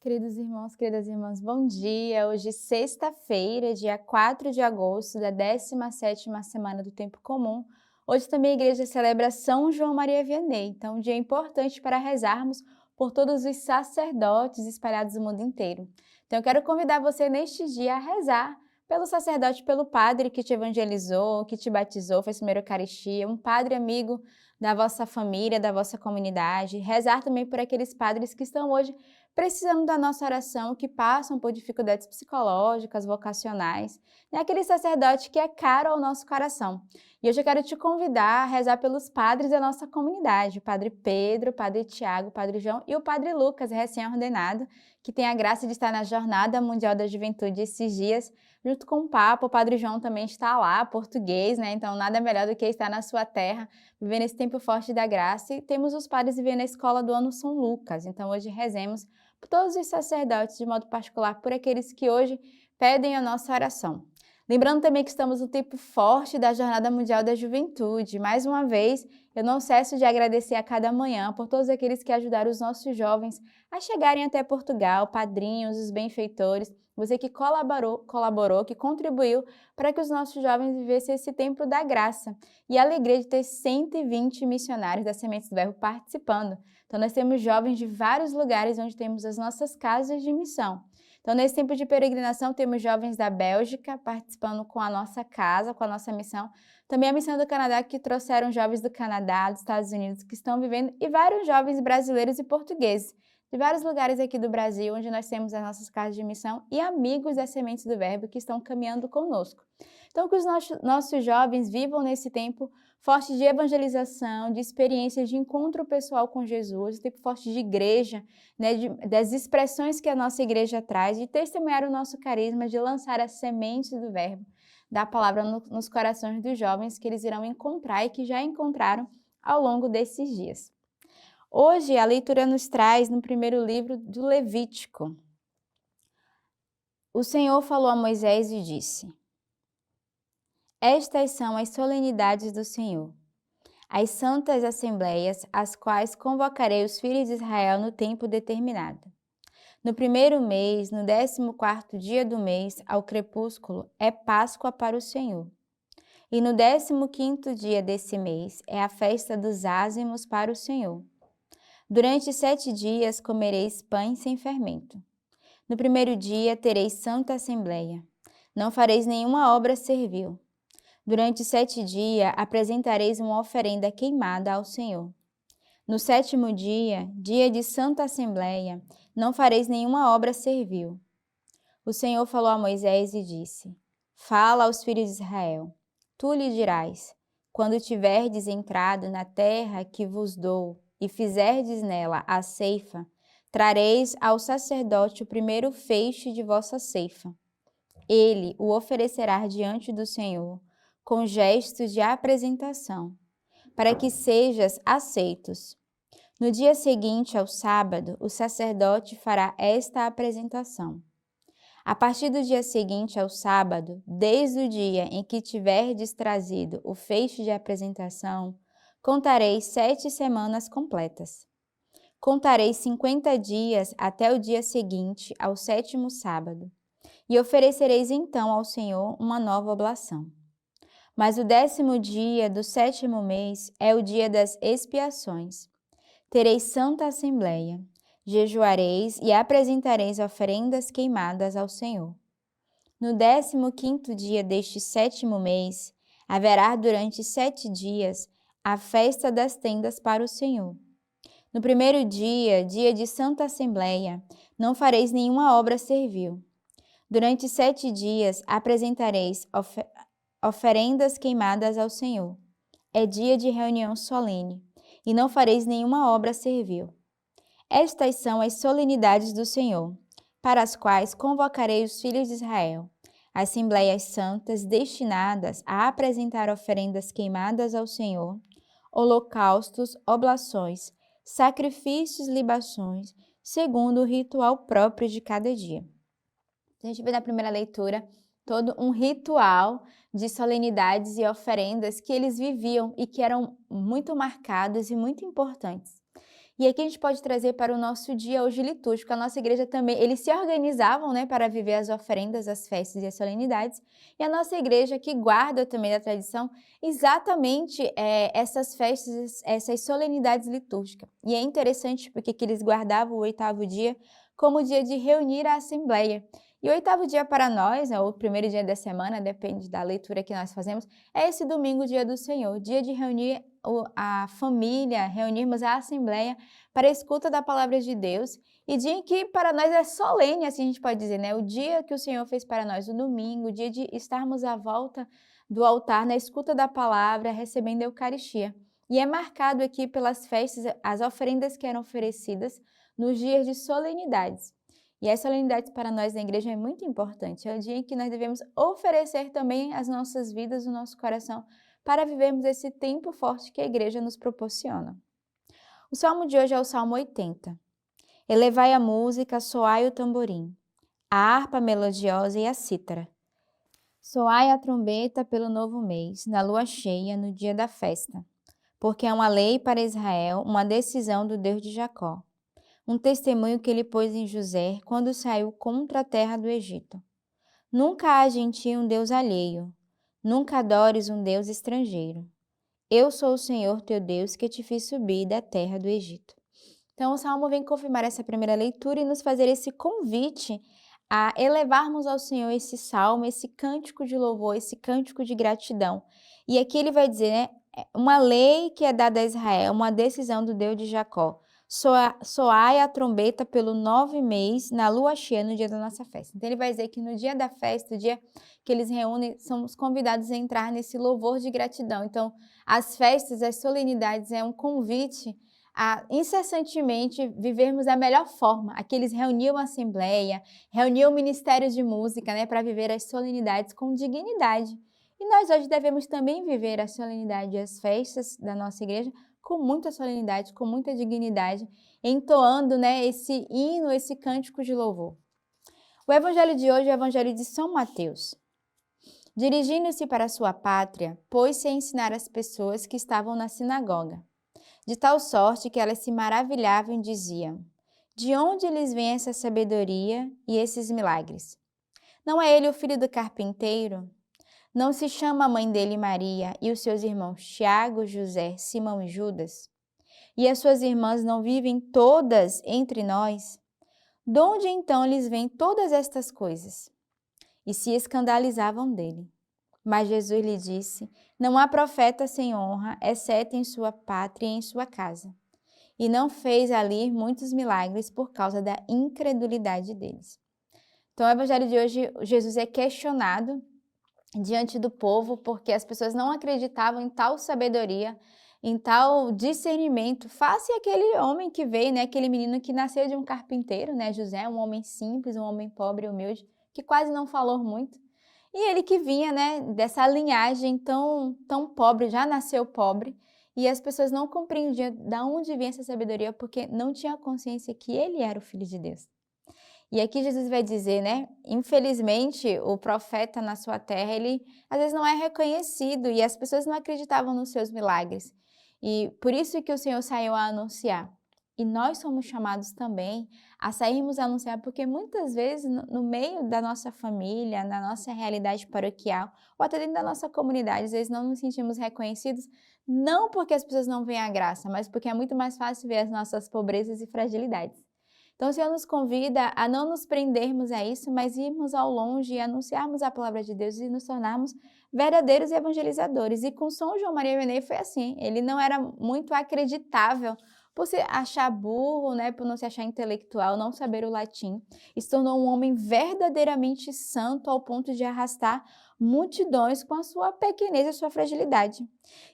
Queridos irmãos, queridas irmãs, bom dia! Hoje, sexta-feira, dia 4 de agosto da 17ª semana do Tempo Comum. Hoje também a igreja celebra São João Maria Vianney, então um dia importante para rezarmos por todos os sacerdotes espalhados no mundo inteiro. Então eu quero convidar você neste dia a rezar pelo sacerdote, pelo padre que te evangelizou, que te batizou, fez primeira Eucaristia, um padre amigo da vossa família, da vossa comunidade. Rezar também por aqueles padres que estão hoje precisando da nossa oração, que passam por dificuldades psicológicas, vocacionais, é aquele sacerdote que é caro ao nosso coração. E hoje eu quero te convidar a rezar pelos padres da nossa comunidade, o Padre Pedro, o Padre Tiago, o Padre João e o Padre Lucas, recém-ordenado, que tem a graça de estar na Jornada Mundial da Juventude esses dias, junto com o Papa. O Padre João também está lá, português, né? Então nada melhor do que estar na sua terra, vivendo esse tempo forte da graça. E temos os padres vivendo na escola do ano São Lucas, então hoje rezemos por todos os sacerdotes, de modo particular por aqueles que hoje pedem a nossa oração. Lembrando também que estamos no tempo forte da Jornada Mundial da Juventude. Mais uma vez, eu não cesso de agradecer a cada manhã por todos aqueles que ajudaram os nossos jovens a chegarem até Portugal, padrinhos, os benfeitores, você que colaborou, que contribuiu para que os nossos jovens vivessem esse tempo da graça. E a alegria de ter 120 missionários da Sementes do Verbo participando. Então, nós temos jovens de vários lugares onde temos as nossas casas de missão. Então, nesse tempo de peregrinação, temos jovens da Bélgica participando com a nossa casa, com a nossa missão. Também a missão do Canadá, que trouxeram jovens do Canadá, dos Estados Unidos, que estão vivendo, e vários jovens brasileiros e portugueses, de vários lugares aqui do Brasil, onde nós temos as nossas casas de missão e amigos das Sementes do Verbo que estão caminhando conosco. Então, que os nossos jovens vivam nesse tempo forte de evangelização, de experiências de encontro pessoal com Jesus, um tempo forte de igreja, né, das expressões que a nossa igreja traz, de testemunhar o nosso carisma, de lançar as sementes do Verbo, da palavra nos corações dos jovens que eles irão encontrar e que já encontraram ao longo desses dias. Hoje, a leitura nos traz no primeiro livro do Levítico. O Senhor falou a Moisés e disse: Estas são as solenidades do Senhor, as santas assembleias, as quais convocarei os filhos de Israel no tempo determinado. No primeiro mês, no 14º dia do mês, ao crepúsculo, é Páscoa para o Senhor. E no 15º dia desse mês é a festa dos ázimos para o Senhor. Durante 7 dias comereis pães sem fermento. No primeiro dia tereis santa assembleia. Não fareis nenhuma obra servil. Durante 7 dias apresentareis uma oferenda queimada ao Senhor. No 7º dia, dia de santa assembleia, não fareis nenhuma obra servil. O Senhor falou a Moisés e disse: Fala aos filhos de Israel. Tu lhe dirás: quando tiverdes entrado na terra que vos dou, e fizerdes nela a ceifa, trareis ao sacerdote o primeiro feixe de vossa ceifa. Ele o oferecerá diante do Senhor, com gestos de apresentação, para que sejas aceitos. No dia seguinte ao sábado, o sacerdote fará esta apresentação. A partir do dia seguinte ao sábado, desde o dia em que tiverdes trazido o feixe de apresentação, contareis 7 semanas completas. Contareis 50 dias até o dia seguinte, ao 7º sábado, e oferecereis então ao Senhor uma nova oblação. Mas o 10º dia do 7º mês é o dia das expiações. Tereis santa assembleia, jejuareis e apresentareis oferendas queimadas ao Senhor. No 15º dia deste 7º mês, haverá durante 7 dias a festa das tendas para o Senhor. No primeiro dia, dia de santa assembleia, não fareis nenhuma obra servil. Durante 7 dias apresentareis oferendas queimadas ao Senhor. É dia de reunião solene, e não fareis nenhuma obra servil. Estas são as solenidades do Senhor, para as quais convocarei os filhos de Israel, assembleias santas destinadas a apresentar oferendas queimadas ao Senhor, holocaustos, oblações, sacrifícios, libações, segundo o ritual próprio de cada dia. A gente vê na primeira leitura todo um ritual de solenidades e oferendas que eles viviam e que eram muito marcados e muito importantes. E aqui a gente pode trazer para o nosso dia hoje litúrgico. A nossa igreja também, eles se organizavam, né, para viver as oferendas, as festas e as solenidades. E a nossa igreja que guarda também da tradição exatamente essas festas, essas solenidades litúrgicas. E é interessante porque que eles guardavam o 8º dia como o dia de reunir a assembleia. E o 8º dia para nós, né, ou o primeiro dia da semana, depende da leitura que nós fazemos, é esse domingo, dia do Senhor, dia de reunir a família, reunirmos a assembleia para a escuta da palavra de Deus, e dia em que para nós é solene, assim a gente pode dizer, né? O dia que o Senhor fez para nós, o domingo, o dia de estarmos à volta do altar, na escuta da palavra, recebendo a Eucaristia. E é marcado aqui pelas festas, as oferendas que eram oferecidas nos dias de solenidades. E as solenidades para nós na igreja é muito importante. É o dia em que nós devemos oferecer também as nossas vidas, o nosso coração, para vivermos esse tempo forte que a igreja nos proporciona. O salmo de hoje é o Salmo 80. Elevai a música, soai o tamborim, a harpa melodiosa e a cítara. Soai a trombeta pelo novo mês, na lua cheia, no dia da festa. Porque é uma lei para Israel, uma decisão do Deus de Jacó. Um testemunho que ele pôs em José quando saiu contra a terra do Egito. Nunca haja em ti um Deus alheio, nunca adores um Deus estrangeiro. Eu sou o Senhor teu Deus que te fiz subir da terra do Egito. Então o Salmo vem confirmar essa primeira leitura e nos fazer esse convite a elevarmos ao Senhor esse salmo, esse cântico de louvor, esse cântico de gratidão. E aqui ele vai dizer, né, uma lei que é dada a Israel, uma decisão do Deus de Jacó. Soai a trombeta pelo 9º mês, na lua cheia, no dia da nossa festa. Então ele vai dizer que no dia da festa, o dia que eles reúnem, somos convidados a entrar nesse louvor de gratidão. Então as festas, as solenidades é um convite a incessantemente vivermos da melhor forma. Aqui eles reuniam a assembleia, reuniam o ministério de música, né, para viver as solenidades com dignidade. E nós hoje devemos também viver a solenidade e as festas da nossa igreja com muita solenidade, com muita dignidade, entoando, né, esse hino, esse cântico de louvor. O evangelho de hoje é o evangelho de São Mateus. Dirigindo-se para sua pátria, pôs-se a ensinar as pessoas que estavam na sinagoga, de tal sorte que elas se maravilhavam e diziam: de onde lhes vem essa sabedoria e esses milagres? Não é ele o filho do carpinteiro? Não se chama a mãe dele Maria e os seus irmãos Tiago, José, Simão e Judas? E as suas irmãs não vivem todas entre nós? De onde então lhes vêm todas estas coisas? E se escandalizavam dele. Mas Jesus lhe disse: não há profeta sem honra, exceto em sua pátria e em sua casa. E não fez ali muitos milagres por causa da incredulidade deles. Então, o evangelho de hoje, Jesus é questionado diante do povo, porque as pessoas não acreditavam em tal sabedoria, em tal discernimento, face àquele homem que veio, né, aquele menino que nasceu de um carpinteiro, né, José, um homem simples, um homem pobre e humilde, que quase não falou muito, e ele que vinha, né, dessa linhagem tão pobre, já nasceu pobre, e as pessoas não compreendiam de onde vinha essa sabedoria, porque não tinham consciência que ele era o Filho de Deus. E aqui Jesus vai dizer, né, infelizmente o profeta na sua terra, ele às vezes não é reconhecido e as pessoas não acreditavam nos seus milagres. E por isso que o Senhor saiu a anunciar. E nós somos chamados também a sairmos a anunciar, porque muitas vezes no meio da nossa família, na nossa realidade paroquial, ou até dentro da nossa comunidade, às vezes não nos sentimos reconhecidos, não porque as pessoas não veem a graça, mas porque é muito mais fácil ver as nossas pobrezas e fragilidades. Então, o Senhor nos convida a não nos prendermos a isso, mas irmos ao longe e anunciarmos a palavra de Deus e nos tornarmos verdadeiros evangelizadores. E com São João Maria Vianney foi assim, ele não era muito acreditável por se achar burro, né, por não se achar intelectual, não saber o latim, e se tornou um homem verdadeiramente santo ao ponto de arrastar multidões com a sua pequenez e a sua fragilidade.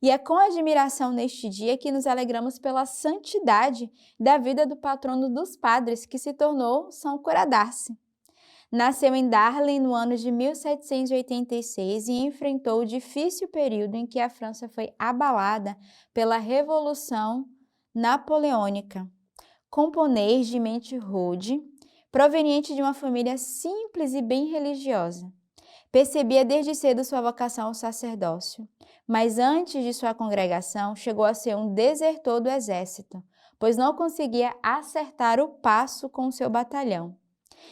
E é com admiração neste dia que nos alegramos pela santidade da vida do patrono dos padres, que se tornou São Curadarce. Nasceu em Darley no ano de 1786 e enfrentou o difícil período em que a França foi abalada pela Revolução Napoleônica. Camponês de mente rude, proveniente de uma família simples e bem religiosa. Percebia desde cedo sua vocação ao sacerdócio, mas antes de sua congregação chegou a ser um desertor do exército, pois não conseguia acertar o passo com o seu batalhão.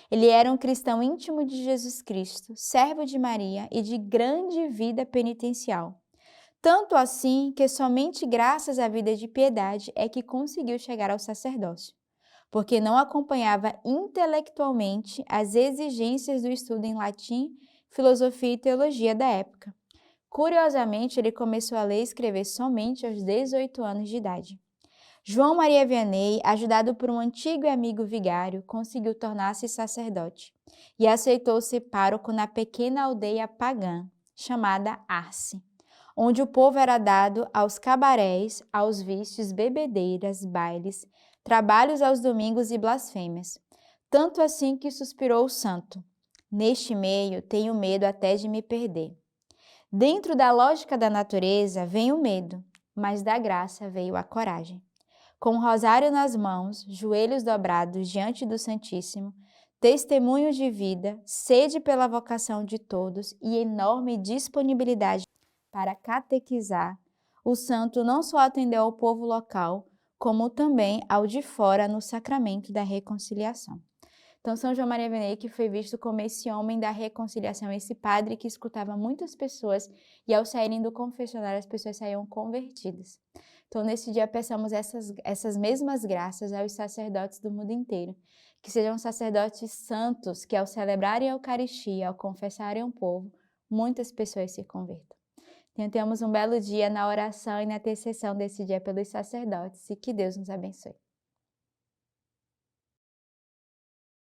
Ele era um cristão íntimo de Jesus Cristo, servo de Maria e de grande vida penitencial. Tanto assim que somente graças à vida de piedade é que conseguiu chegar ao sacerdócio, porque não acompanhava intelectualmente as exigências do estudo em latim, filosofia e teologia da época. Curiosamente, ele começou a ler e escrever somente aos 18 anos de idade. João Maria Vianney, ajudado por um antigo e amigo vigário, conseguiu tornar-se sacerdote e aceitou ser pároco na pequena aldeia pagã, chamada Arce, onde o povo era dado aos cabarés, aos vícios, bebedeiras, bailes, trabalhos aos domingos e blasfêmias. Tanto assim que suspirou o santo: neste meio tenho medo até de me perder. Dentro da lógica da natureza vem o medo, mas da graça veio a coragem. Com o rosário nas mãos, joelhos dobrados diante do Santíssimo, testemunho de vida, sede pela vocação de todos e enorme disponibilidade para catequizar, o santo não só atendeu ao povo local, como também ao de fora no sacramento da reconciliação. Então, São João Maria Vianney que foi visto como esse homem da reconciliação, esse padre que escutava muitas pessoas e ao saírem do confessionário as pessoas saíam convertidas. Então, nesse dia, peçamos essas mesmas graças aos sacerdotes do mundo inteiro, que sejam sacerdotes santos, que ao celebrarem a Eucaristia, ao confessarem o povo, muitas pessoas se convertam. Tenhamos um belo dia na oração e na intercessão desse dia pelos sacerdotes e que Deus nos abençoe.